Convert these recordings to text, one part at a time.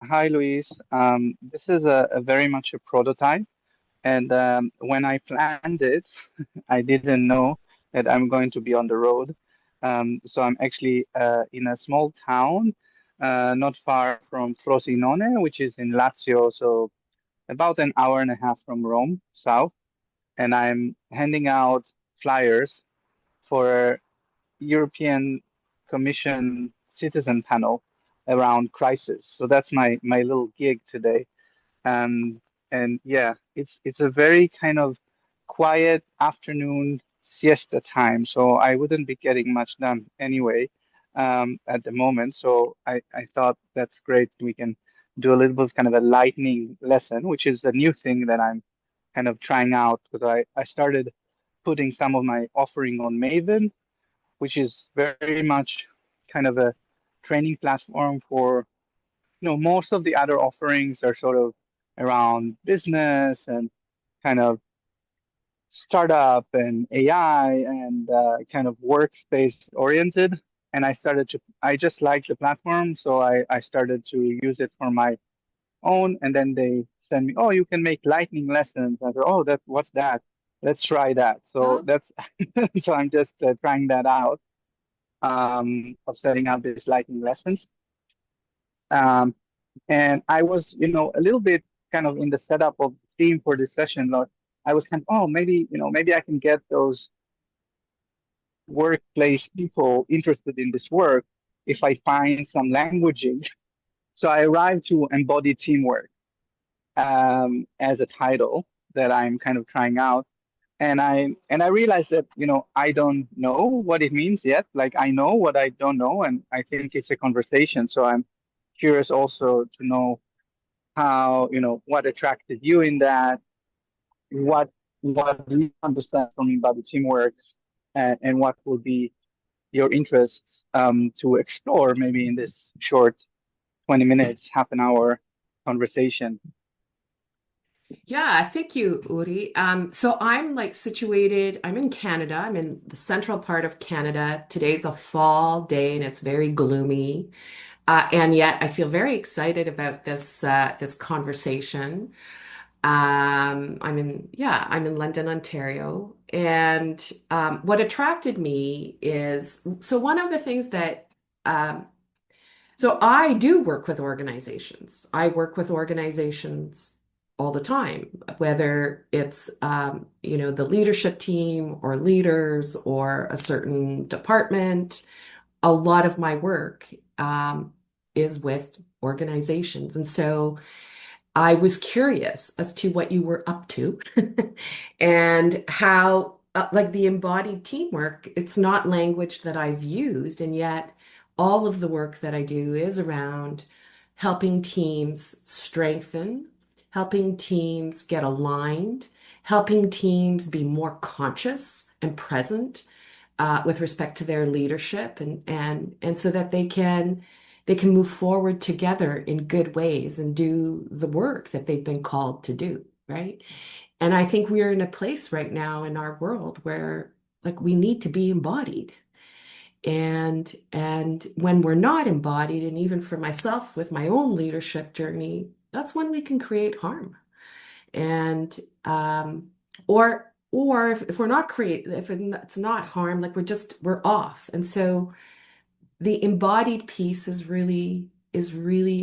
Hi, Louise. This is a very much a prototype, and when I planned it, I didn't know that I'm going to be on the road. So I'm actually in a small town, not far from Frosinone, which is in Lazio, so about an hour and a half from Rome, south. And I'm handing out flyers for European Commission citizen panel around crisis. So that's my little gig today. Um, and yeah, it's a very kind of quiet afternoon siesta time, so I wouldn't be getting much done anyway at the moment. So I thought that's great. We can do a little bit of kind of a lightning lesson, which is a new thing that I'm kind of trying out because I started putting some of my offering on Maven, which is very much kind of a training platform for, most of the other offerings are sort of around business and kind of startup and AI and kind of workspace oriented. And I just liked the platform. So I started to use it for my own. And then they send me, oh, you can make lightning lessons. I go, oh, what's that? Let's try that. So Oh, that's, so I'm just trying that out of setting up these lightning lessons. Um, And I was, a little bit kind of in the setup of the theme for this session. Like, I was kind of, oh, maybe I can get those workplace people interested in this work if I find some languaging. So I arrived to Embodied Teamwork as a title that I'm kind of trying out. And I realized that, I don't know what it means yet. Like I know what I don't know, and I think it's a conversation. So I'm curious also to know how what attracted you in that, what do you understand from embodied teamwork, and what would be your interests to explore maybe in this short 20 minutes, half an hour conversation. yeah, thank you, Uri. So I'm like situated, I'm in Canada. I'm in the central part of Canada. Today's a fall day and it's very gloomy. And yet I feel very excited about this conversation. I'm in London, Ontario. And what attracted me is, so one of the things that so I do work with organizations. I work with organizations all the time, whether it's the leadership team or leaders or a certain department. A lot of my work is with organizations. And so I was curious as to what you were up to and how, like the embodied teamwork, it's not language that I've used, and yet all of the work that I do is around helping teams strengthen, helping teams get aligned, helping teams be more conscious and present with respect to their leadership and so that they can move forward together in good ways and do the work that they've been called to do, right? And I think we are in a place right now in our world where like we need to be embodied. And when we're not embodied, and even for myself with my own leadership journey, that's when we can create harm. And or if we're not create if it's not harm, like we're off. And so the embodied piece is really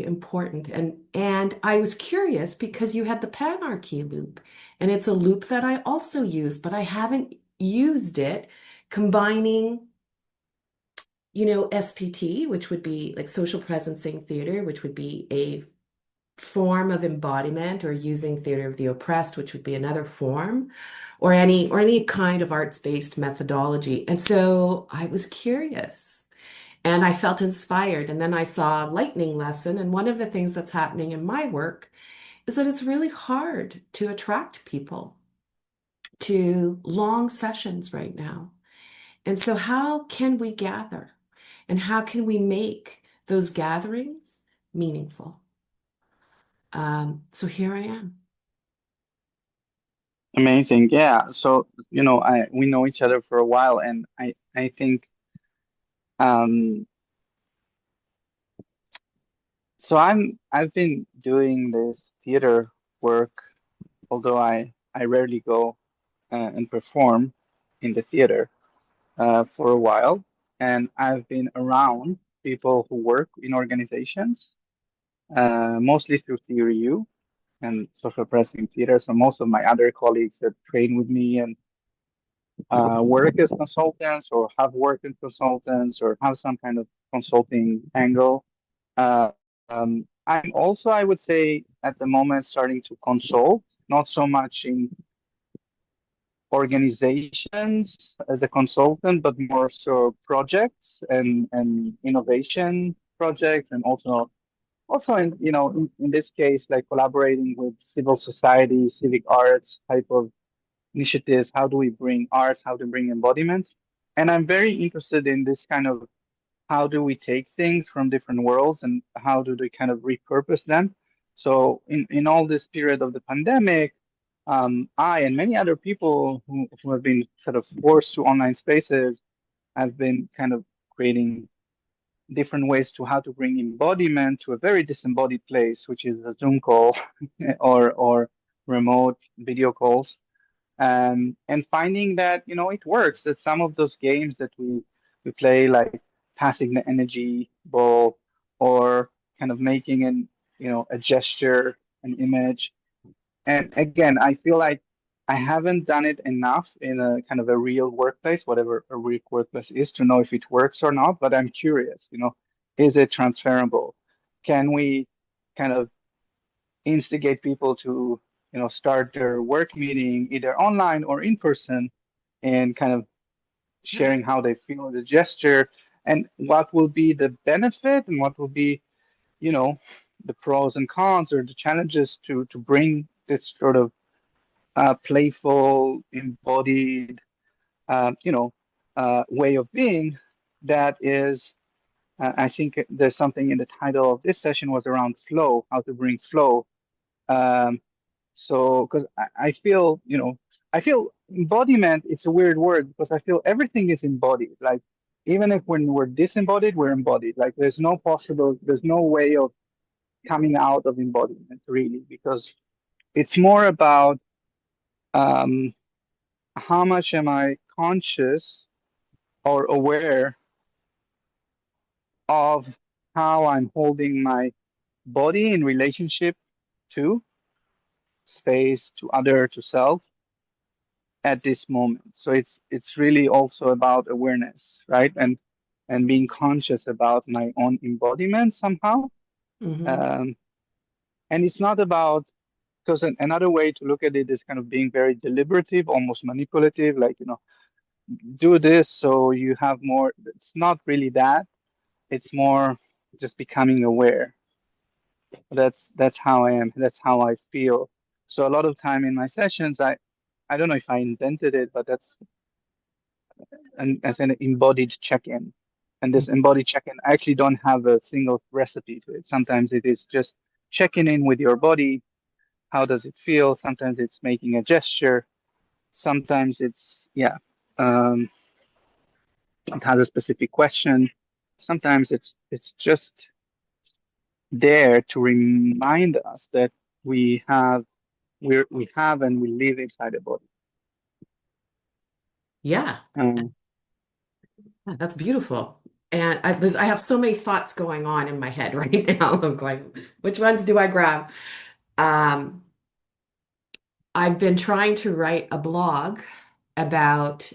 important. And I was curious because you had the panarchy loop, and it's a loop that I also use, but I haven't used it combining, SPT, which would be like social presencing theater, which would be a form of embodiment, or using theater of the oppressed, which would be another form, or any kind of arts-based methodology. And so I was curious. And I felt inspired. And then I saw a lightning lesson. And one of the things that's happening in my work is that it's really hard to attract people to long sessions right now. And so, how can we gather? And how can we make those gatherings meaningful? So here I am. Amazing. Yeah. So, we know each other for a while, and I think um So I've been doing this theater work, although I rarely go and perform in the theater for a while, and I've been around people who work in organizations, mostly through Theory U and social pressing theater. So most of my other colleagues that train with me and work as consultants or have worked in consultants or have some kind of consulting angle. I'm also, I would say, at the moment starting to consult, not so much in organizations as a consultant, but more so projects and innovation projects, and also in in this case like collaborating with civil society, civic arts type of initiatives. How do we bring arts? How to bring embodiment? And I'm very interested in this kind of how do we take things from different worlds and how do they kind of repurpose them? So in all this period of the pandemic, I and many other people who have been sort of forced to online spaces have been kind of creating different ways to how to bring embodiment to a very disembodied place, which is a Zoom call or remote video calls, and finding that it works. That some of those games that we play, like passing the energy ball or kind of making a gesture, an image. And again, I feel like I haven't done it enough in a kind of a real workplace, whatever a real workplace is, to know if it works or not. But I'm curious, is it transferable? Can we kind of instigate people to start their work meeting either online or in person, and kind of sharing how they feel the gesture, and what will be the benefit and what will be you know the pros and cons or the challenges to bring this sort of playful embodied way of being that is I think there's something in the title of this session was around flow, how to bring flow. um, So, because I feel, I feel embodiment, it's a weird word because I feel everything is embodied. Like, even if when we're disembodied, we're embodied. Like, there's no way of coming out of embodiment, really, because it's more about um, how much am I conscious or aware of how I'm holding my body in relationship to space, to other, to self at this moment. So it's really also about awareness, right? And being conscious about my own embodiment somehow. Hmm. Um, and it's not about because another way to look at it is kind of being very deliberative, almost manipulative, like do this so you have more. It's not really that. It's more just becoming aware. That's how I am. That's how I feel. So a lot of time in my sessions, I don't know if I invented it, but that's as an embodied check-in. And this embodied check-in, I actually don't have a single recipe to it. Sometimes it is just checking in with your body. How does it feel? Sometimes it's making a gesture. Sometimes um, it has a specific question. Sometimes it's just there to remind us that we have we have and we live inside a body. Yeah, Um, that's beautiful. And I have so many thoughts going on in my head right now. I'm going, which ones do I grab? Um, I've been trying to write a blog about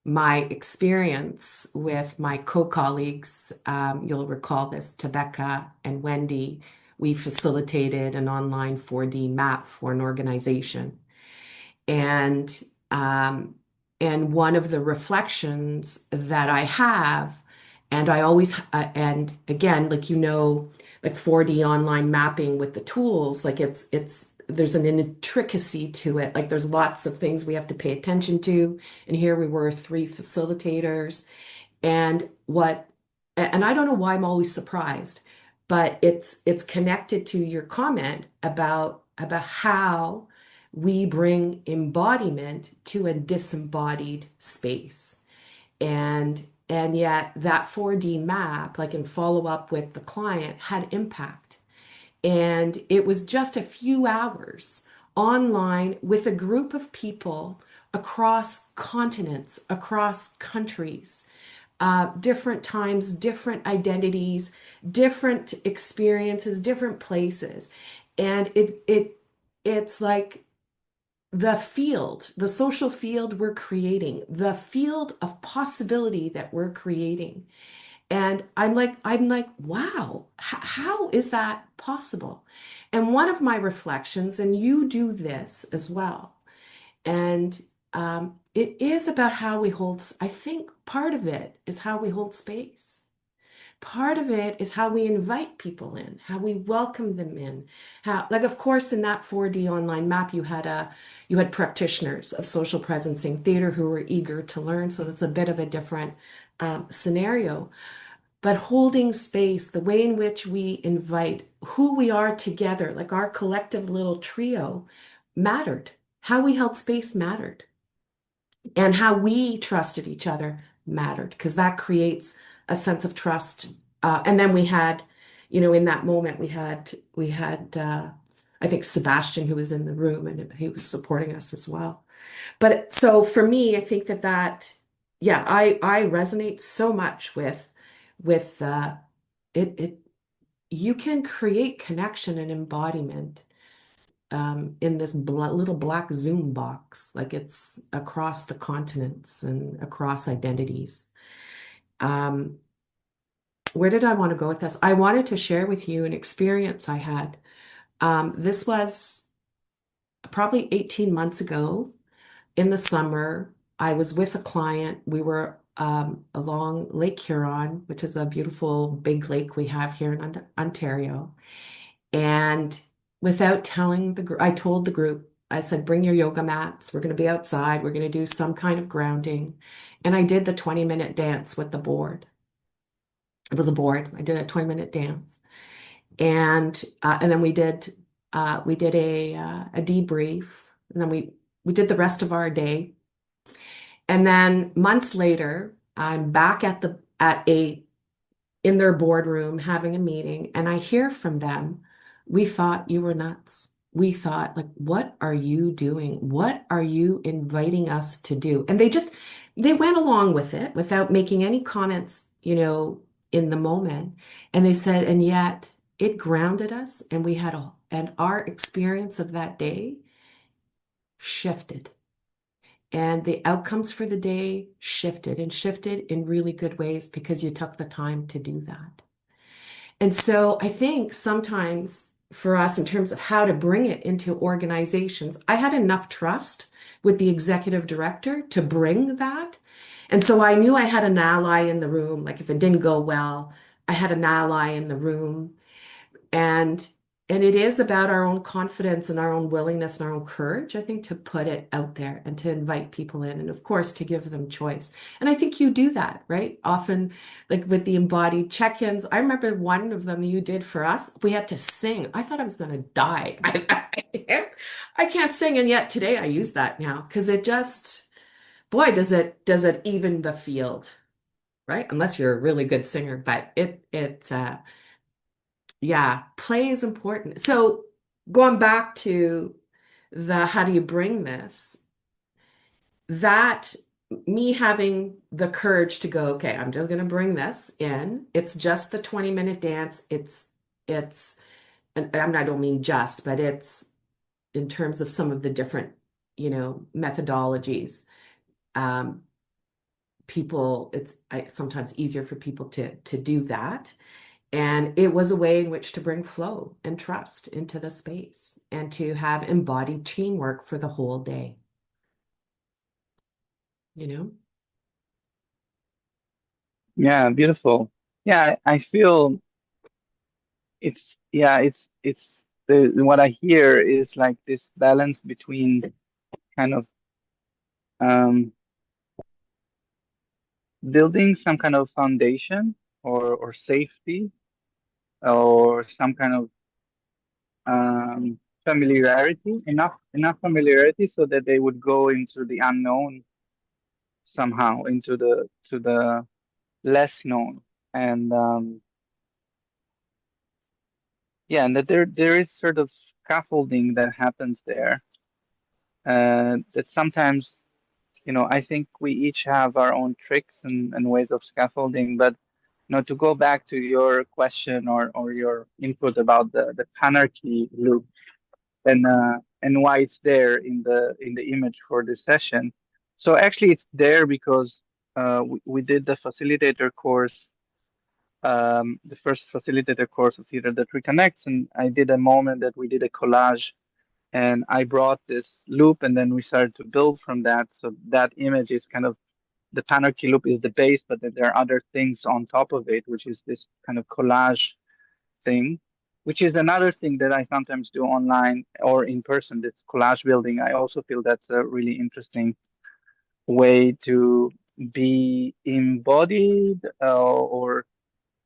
my experience with my co-colleagues. You'll recall this, Tebecca and Wendy. We facilitated an online 4D map for an organization. And um, and one of the reflections that I have, and I always, and again, like like 4D online mapping with the tools, like it's there's an intricacy to it. Like there's lots of things we have to pay attention to. And here we were, three facilitators, and and I don't know why I'm always surprised, but it's connected to your comment about how we bring embodiment to a disembodied space. And And yet that 4D map, like in follow up with the client, had impact. And it was just a few hours online with a group of people across continents, across countries, different times, different identities, different experiences, different places. And it's like the field, the social field we're creating, the field of possibility that we're creating. And I'm like, wow, how is that possible? And one of my reflections, and you do this as well, and it is about how we hold, I think part of it is how we hold space. Part of it is how we invite people in, how we welcome them in. How, like, of course, in that 4D online map, you had practitioners of social presencing theater who were eager to learn. So that's a bit of a different scenario. But holding space, the way in which we invite who we are together, like our collective little trio, mattered. How we held space mattered. And how we trusted each other mattered, because that creates a sense of trust. And then we had, in that moment, we had, I think Sebastian, who was in the room, and he was supporting us as well. But so for me, I think yeah, I resonate so much with it. You can create connection and embodiment in this little black Zoom box, like it's across the continents and across identities. Um, where did I want to go with this? I wanted to share with you an experience I had. This was probably 18 months ago in the summer. I was with a client. We were along Lake Huron, which is a beautiful big lake we have here in Ontario. And without telling the group, I told the group, I said, bring your yoga mats. We're going to be outside. We're going to do some kind of grounding. And I did the 20-minute dance with the board. It was a board. I did a 20-minute dance. And then we did a debrief. And then we did the rest of our day. And then months later, I'm back at a in their boardroom having a meeting, and I hear from them, we thought you were nuts. We thought, like, what are you doing? What are you inviting us to do? And they went along with it without making any comments, in the moment. And they said, and yet it grounded us, and and our experience of that day shifted. And the outcomes for the day shifted and shifted in really good ways because you took the time to do that. And so I think sometimes for us, in terms of how to bring it into organizations, I had enough trust with the executive director to bring that. And so I knew I had an ally in the room. Like if it didn't go well, I had an ally in the room. And and it is about our own confidence and our own willingness and our own courage, I think, to put it out there and to invite people in, and of course to give them choice. And I think you do that, right? Often, like with the embodied check-ins, I remember one of them you did for us. We had to sing. I thought I was going to die. I can't sing, and yet today I use that now because it just, boy, does it even the field, right? Unless you're a really good singer, but yeah, play is important. So going back to the how do you bring this, that me having the courage to go, okay, I'm just going to bring this in. It's just the 20-minute dance. And I don't mean just, but it's in terms of some of the different, methodologies. Um, it's sometimes easier for people to do that. And it was a way in which to bring flow and trust into the space and to have embodied teamwork for the whole day, you know? Yeah, beautiful. Yeah, I feel it's the what I hear is like this balance between kind of um building some kind of foundation or safety or some kind of familiarity, enough familiarity so that they would go into the unknown somehow, into the to the less known. And yeah, and that there is sort of scaffolding that happens there. That sometimes, I think we each have our own tricks and ways of scaffolding. But to go back to your question or your input about the panarchy loop and why it's there in the image for this session. So actually, it's there because we did the facilitator course, the first facilitator course of Theater That Reconnects, and I did a moment that we did a collage, and I brought this loop, and then we started to build from that. So that image is kind of the Panarchy loop is the base, but then there are other things on top of it, which is this kind of collage thing, which is another thing that I sometimes do online or in person. That's collage building. I also feel that's a really interesting way to be embodied, or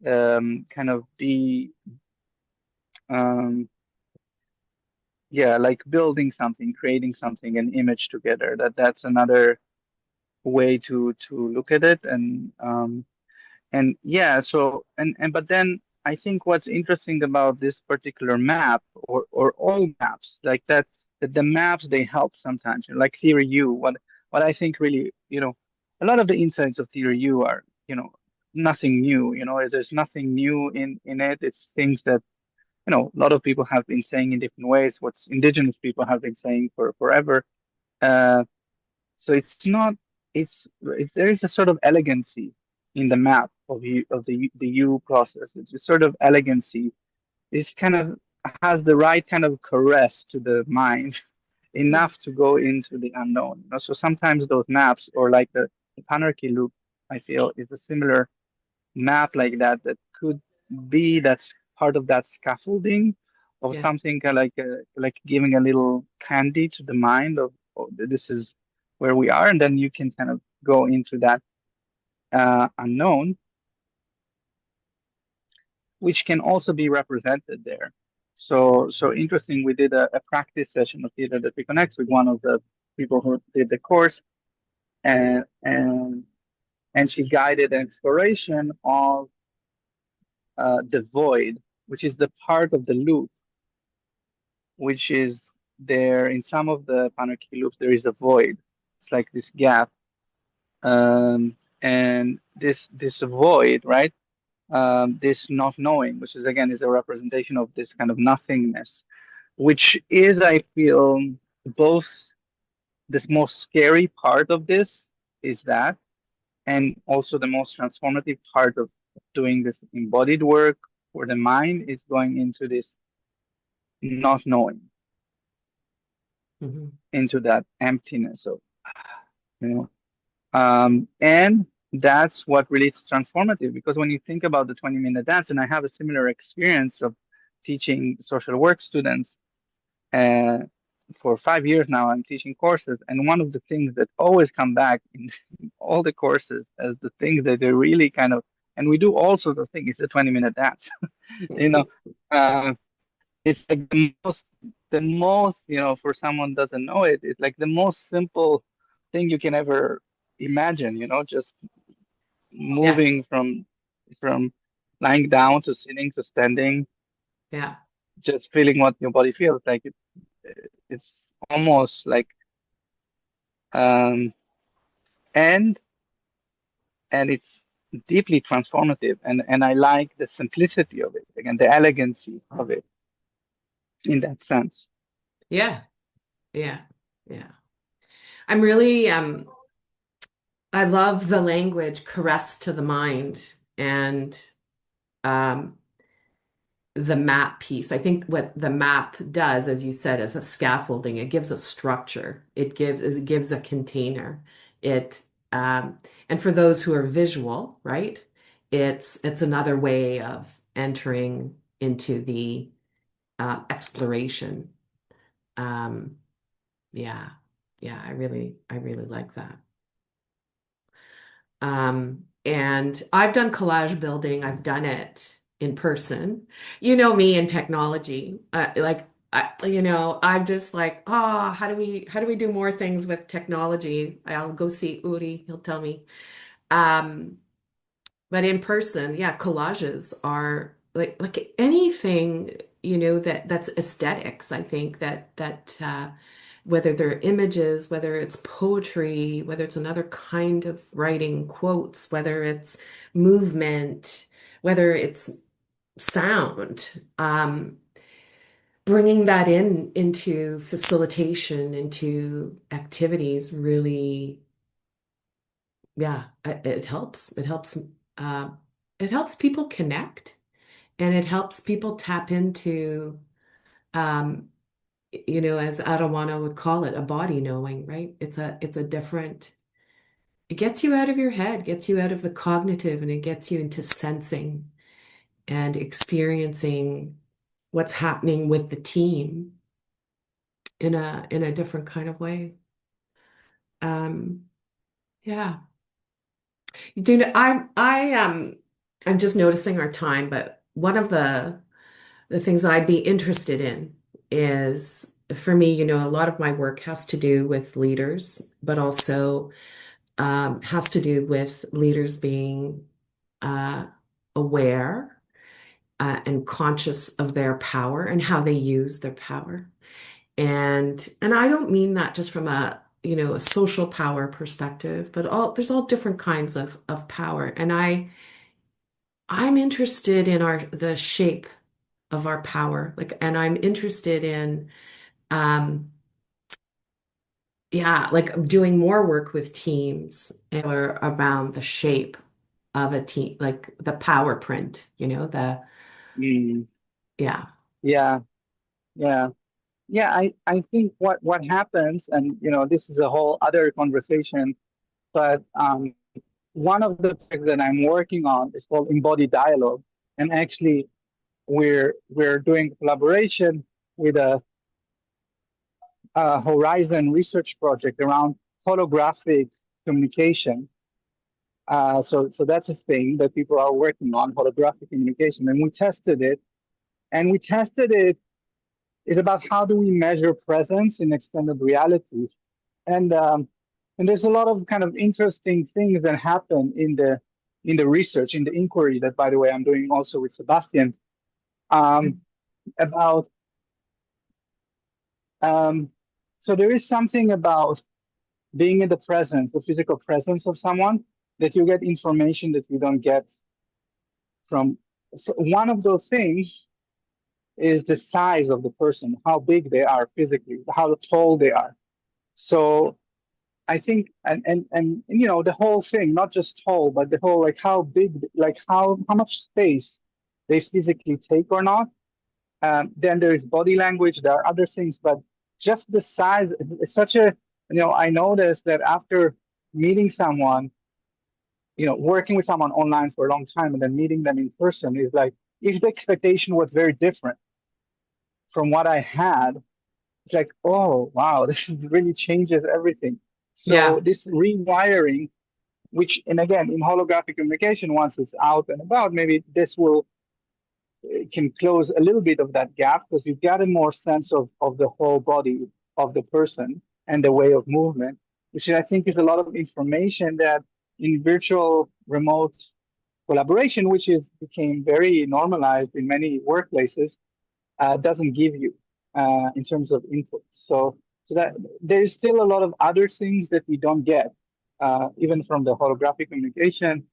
kind of be, um, yeah, like building something, creating something, an image together. That's another way to look at it. And yeah, so and but then I think what's interesting about this particular map, or all maps like that the maps, they help sometimes. Like Theory U, what I think really, a lot of the insights of Theory U are, nothing new. There's nothing new in it. It's things that, a lot of people have been saying in different ways, what's indigenous people have been saying for forever. Uh, so it's there is a sort of elegancy in the map of the U process. It's a sort of elegancy. It's kind of has the right kind of caress to the mind, enough to go into the unknown. So sometimes those maps, or like the Panarchy loop, I feel is a similar map like that could be that's part of that scaffolding of Yeah. something, like giving a little candy to the mind of, oh, this is where we are, and then you can kind of go into that unknown, which can also be represented there. So interesting. We did a practice session of Theater That Reconnects with one of the people who did the course, and she guided an exploration of the void, which is the part of the loop, which is there in some of the Panarchy loops. There is a void. It's like this gap, and this void, right? This not knowing, which is again is a representation of this kind of nothingness, which is, I feel, both this most scary part of this is that, and also the most transformative part of doing this embodied work for the mind is going into this not knowing, Hmm. into that emptiness of, you know, and that's what really is transformative. Because when you think about the 20-minute dance, and I have a similar experience of teaching social work students, uh, for 5 years now, I'm teaching courses, and one of the things that always come back in all the courses as the things that they really kind of, and we do all sorts of things, is the 20-minute dance. you know, uh, it's like the most, for someone doesn't know it, it's like the most simple thing you can ever imagine, just Yeah. moving from lying down to sitting to standing, Yeah. just feeling what your body feels like. It's almost like, um and and it's deeply transformative, and I like the simplicity of it, again, the elegancy of it in that sense. Yeah. Yeah. Yeah. I'm really I love the language caress to the mind and um the map piece. I think what the map does, as you said, is a scaffolding. It gives a structure. It gives a container. It um, and for those who are visual, right? It's another way of entering into the exploration. Um, yeah, yeah. I really like that. And I've done collage building. I've done it in person. You know me in technology. I'm just like, oh, how do we do more things with technology? I'll go see Uri. He'll tell me. Um, But in person, yeah, collages are like anything, that's aesthetics. I think that whether they're images, whether it's poetry, whether it's another kind of writing, quotes, whether it's movement, whether it's sound, bringing that into facilitation, into activities really, yeah, it helps. Uh, it helps people connect, and it helps people tap into, um, as Arowana would call it, a body knowing, right? It's a different, it gets you out of your head, gets you out of the cognitive, and it gets you into sensing and experiencing what's happening with the team in a different kind of way. Um, yeah. Do you know, I'm just noticing our time, but one of the things I'd be interested in is, for me, a lot of my work has to do with leaders, but also has to do with leaders being uh, aware and conscious of their power and how they use their power. And I don't mean that just from a social power perspective, but there's all different kinds of power. And I'm interested in the shape of our power. And I'm interested in, um, yeah, like doing more work with teams or around the shape of a team, like the power print, Mm, yeah, yeah, yeah. Yeah, I think what happens, and this is a whole other conversation, but one of the projects that I'm working on is called Embodied Dialogue, and actually we're doing collaboration with a Horizon research project around holographic communication. So that's a thing that people are working on, holographic communication, and we tested it is about how do we measure presence in extended reality. And um, and there's a lot of kind of interesting things that happen in the research, in the inquiry that, by the way, I'm doing also with Sebastian, um, about um, so there is something about being in the presence, the physical presence of someone, that you get information that you don't get from. So one of those things is the size of the person, how big they are physically, how tall they are. So I think, and the whole thing, not just tall, but the whole, like, how big, like how much space they physically take or not. Then there is body language. There are other things, but just the size. It's such a, I noticed that after meeting someone, working with someone online for a long time and then meeting them in person is like, if the expectation was very different from what I had, it's like, oh wow, this really changes everything. So yeah, this rewiring, which, and again, in holographic communication, once it's out and about, maybe this will can close a little bit of that gap, because you get a more sense of the whole body of the person and the way of movement, which I think is a lot of information that in virtual remote collaboration, which is became very normalized in many workplaces, doesn't give you in terms of input. So that there's still a lot of other things that we don't get, even from the holographic communication.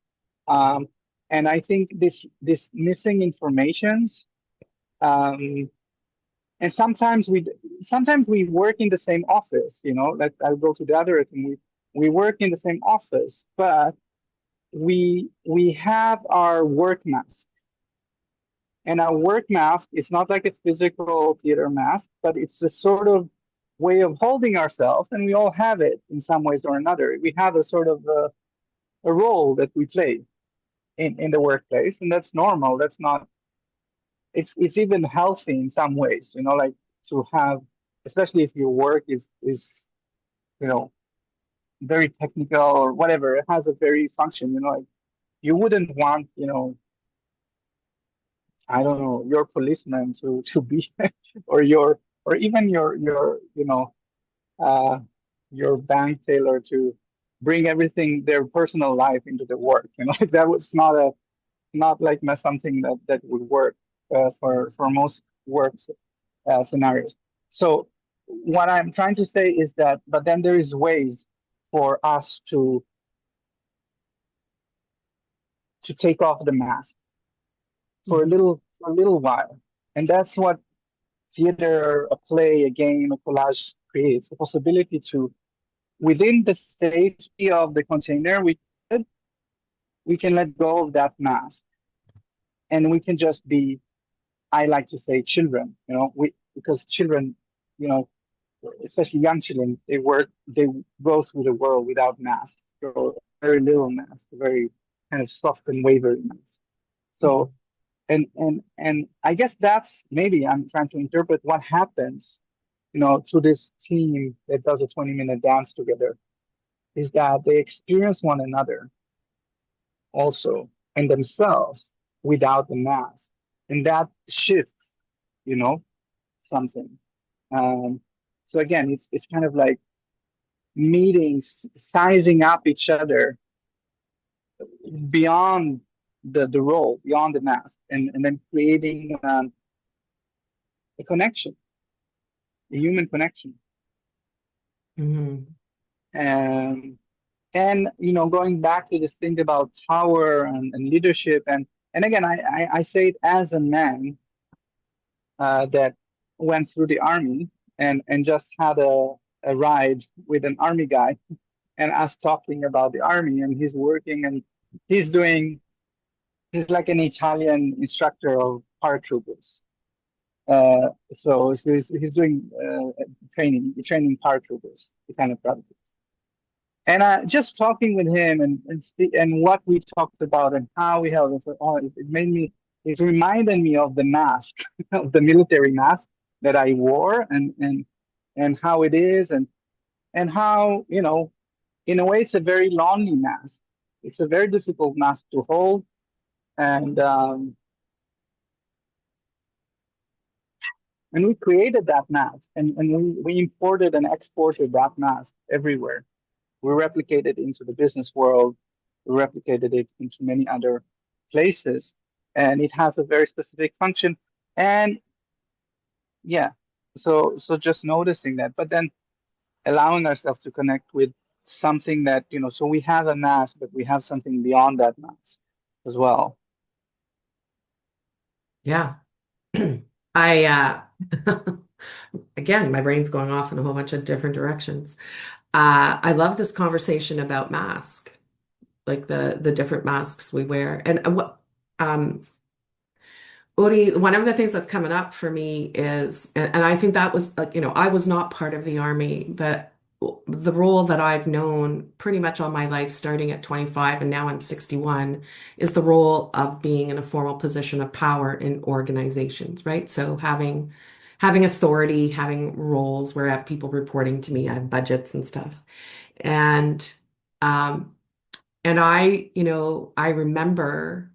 Um, and I think this missing informations, um, and sometimes we work in the same office. Like, I'll go to the other thing. We work in the same office, but we have our work mask. And our work mask is not like a physical theater mask, but it's a sort of way of holding ourselves, and we all have it in some ways or another. We have a sort of a role that we play in the workplace, and that's normal. That's not. It's even healthy in some ways, like, to have, especially if your work is you know very technical or whatever. It has a very function. Like, you wouldn't want, I don't know, your policeman to be, or or even uh, your bank teller bring everything, their personal life into the work. Like that was not like something that would work for most works scenarios. So what I'm trying to say is that, but then there is ways for us to take off the mask for a little while, and that's what theater, a play, a game, a collage creates the possibility to, within the safety of the container, we can let go of that mask, and we can just be, I like to say, children. We because children, you know, especially young children, they go through the world without masks, or very little mask, very kind of soft and wavering mask. Mhm. So, and I guess that's, maybe I'm trying to interpret what happens, to this team that does a 20-minute dance together, is that they experience one another also, and themselves, without the mask, and that shifts, you know, something. Um, so again, it's kind of like meetings, sizing up each other beyond the role, beyond the mask, and then creating a connection, a human connection. Mhm. Um, and going back to this thing about power and leadership, and again, I say it as a man that went through the army and just had a ride with an army guy, and us talking about the army, and he's working, and he's doing he's like an Italian instructor of paratroopers. So he's doing training paratroopers, the kind of paratroopers. And just talking with him and what we talked about and how we held it, it reminded me of the mask, of the military mask that I wore, and how it is, and how, in a way, it's a very lonely mask. It's a very difficult mask to hold, and we created that mask, and we imported and exported that mask everywhere. We replicated it into the business world. We replicated it into many other places, and it has a very specific function. And yeah, so just noticing that, but then allowing ourselves to connect with something that, so we have a mask, but we have something beyond that mask as well. Yeah. I again, my brain's going off in a whole bunch of different directions. I love this conversation about mask, like the different masks we wear. And what Uri, one of the things that's coming up for me is, and I think that was like, I was not part of the army, but the role that I've known pretty much all my life, starting at 25 and now I'm 61, is the role of being in a formal position of power in organizations, right? So having authority, having roles where I have people reporting to me, I have budgets and stuff. And um I remember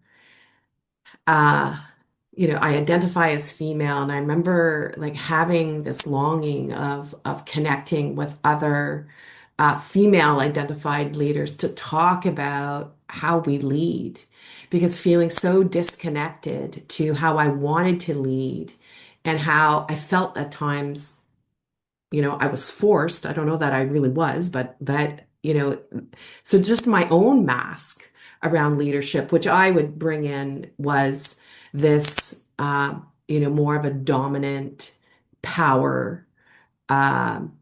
uh I identify as female, and I remember like having this longing of connecting with other female identified leaders to talk about how we lead, because feeling so disconnected to how I wanted to lead and how I felt at times, I was forced. I don't know that I really was, but so just my own mask around leadership, which I would bring in, was this, more of a dominant power um,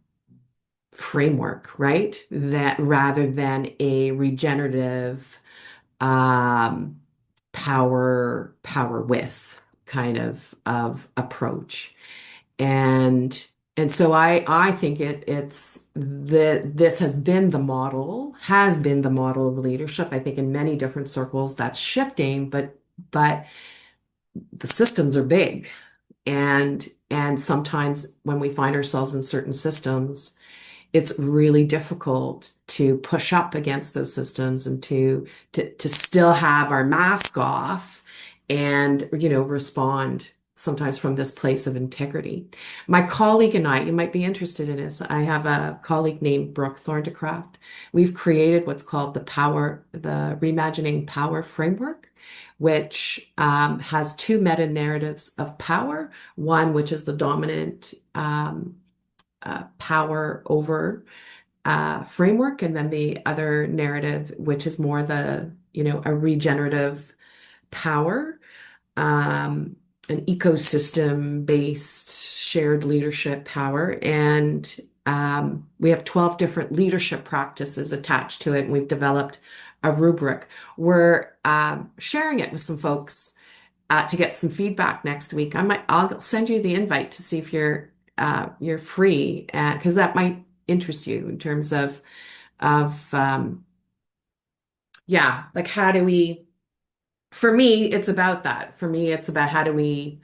framework, right? That rather than a regenerative um, power with kind of approach. And so I think this has been the model of leadership. I think in many different circles that's shifting, but the systems are big, and sometimes when we find ourselves in certain systems, it's really difficult to push up against those systems and to still have our mask off and respond. sometimes from this place of integrity. My colleague and I, you might be interested in this. I have a colleague named Brooke Thorndecraft. We've created what's called the Reimagining Power Framework, which has two meta narratives of power. One, which is the dominant power over framework, and then the other narrative, which is more a regenerative power, an ecosystem-based shared leadership power. And we have 12 different leadership practices attached to it, and we've developed a rubric. We're sharing it with some folks to get some feedback next week. I'll send you the invite to see if you're free, because that might interest you in terms of yeah, like how do we, for me, it's about that. For me, it's about how do we,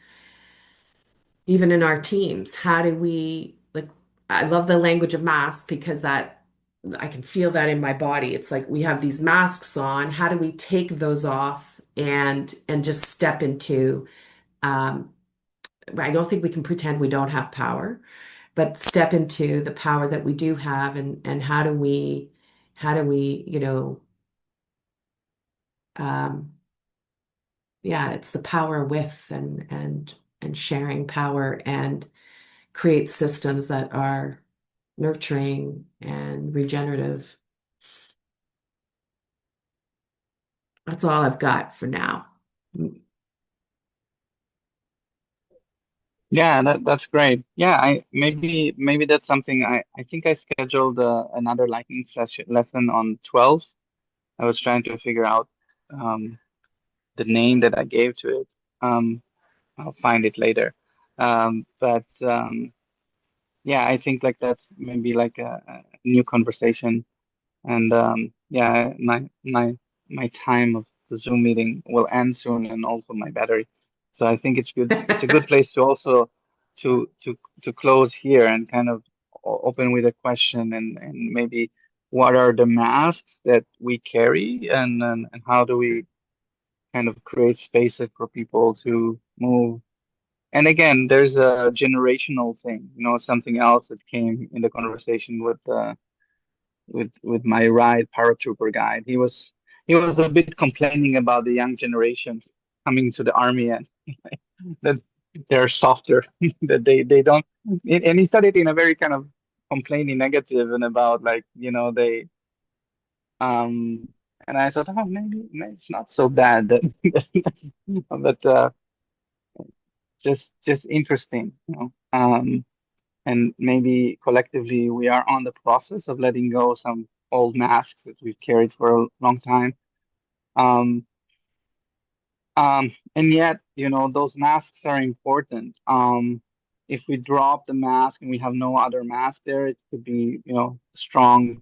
even in our teams, how do we, like, I love the language of mask because that I can feel that in my body. It's like we have these masks on. How do we take those off and just step into, um, I don't think we can pretend we don't have power, but step into the power that we do have, and how do we, um, yeah, it's the power with and sharing power and create systems that are nurturing and regenerative. That's all I've got for now. Yeah, that's great. Yeah, I maybe that's something I think I scheduled another lightning session lesson on 12. I was trying to figure out um, the name that I gave to it. I'll find it later. But yeah, I think like that's maybe like a new conversation. And yeah, my time of the Zoom meeting will end soon, and also my battery. So I think it's good. It's a good place to also to close here and kind of open with a question and maybe what are the masks that we carry and how do we kind of create spaces for people to move. And again, there's a generational thing, something else that came in the conversation with my ride paratrooper guide. He was a bit complaining about the young generation coming to the army and that they're softer, that they don't. And he said it in a very kind of complaining negative and about like they um. And I thought, oh, maybe it's not so bad that, but just interesting, and maybe collectively we are on the process of letting go some old masks that we've carried for a long time. Um, and yet, those masks are important. If we drop the mask and we have no other mask there, it could be, strong.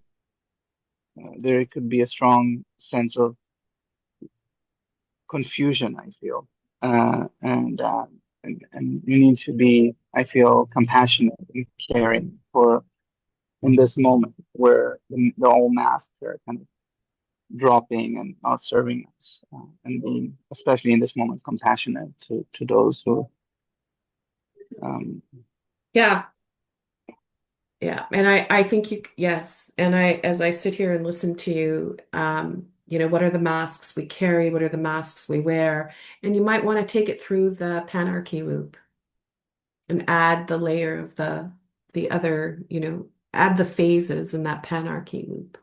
There could be a strong sense of confusion, I feel. And you need to be, I feel, compassionate and caring for in this moment where the old masks are kind of dropping and not serving us, and being, especially in this moment, compassionate to those who. Um, Yeah, yeah. And I think yes. And as I sit here and listen to you, what are the masks we carry? What are the masks we wear? And you might want to take it through the panarchy loop and add the layer of the other, add the phases in that panarchy loop.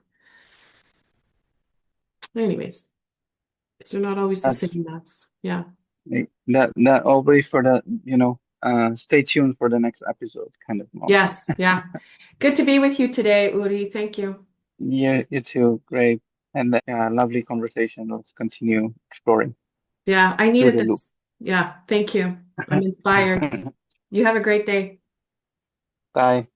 Anyways, because they're not always the that's same masks. Yeah. that I'll wait for the stay tuned for the next episode kind of moment. Yes. Yeah. Good to be with you today, Uri. Thank you. Yeah, you too. Great. And lovely conversation. Let's continue exploring Yeah, I through needed the loop. this. Yeah. Thank you. I'm inspired. You have a great day. Bye.